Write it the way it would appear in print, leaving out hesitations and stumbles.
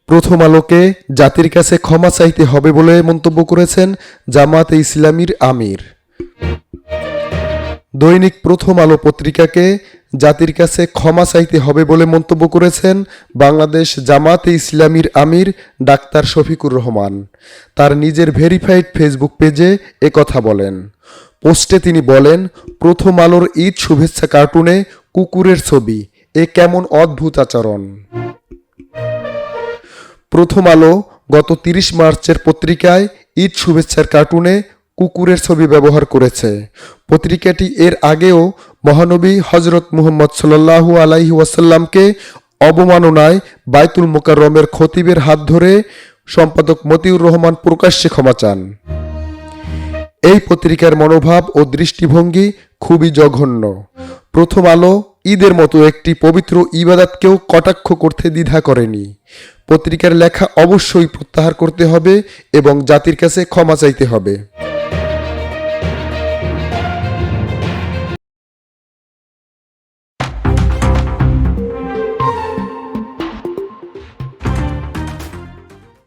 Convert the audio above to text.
প্রথম আলোকে জাতির কাছে ক্ষমা চাইতে হবে বলে মন্তব্য করেছেন জামায়াতে ইসলামীর আমির। দৈনিক প্রথম আলো পত্রিকাকে জাতির কাছে ক্ষমা চাইতে হবে বলে মন্তব্য করেছেন বাংলাদেশ জামায়াতে ইসলামীর আমির ডাক্তার শফিকুর রহমান। তার নিজের ভেরিফাইড ফেসবুক পেজে একথা বলেন। পোস্টে তিনি বলেন, প্রথম আলোর ঈদ শুভেচ্ছা কার্টুনে কুকুরের ছবি, এ কেমন অদ্ভুত আচরণ। প্রথম আলো গত ৩০ মার্চের পত্রিকায় ঈদ শুভেচ্ছার কার্টুনে কুকুরের ছবি ব্যবহার করেছে। পত্রিকাটি এর আগেও মহানবী হজরত মুহাম্মদ সাল্লাল্লাহু আলাইহি ওয়াসাল্লামকে অবমাননায় বাইতুল মোকাররমের খতিবের হাত ধরে সম্পাদক মতিউর রহমান প্রকাশ্যে ক্ষমা চান। এই পত্রিকার মনোভাব ও দৃষ্টিভঙ্গি খুবই জঘন্য। প্রথম আলো ঈদের মতো একটি পবিত্র ইবাদতকেও কটাক্ষ করতে দ্বিধা করেনি। পত্রিকার লেখা অবশ্যই প্রত্যাহার করতে হবে এবং জাতির কাছে ক্ষমা চাইতে হবে।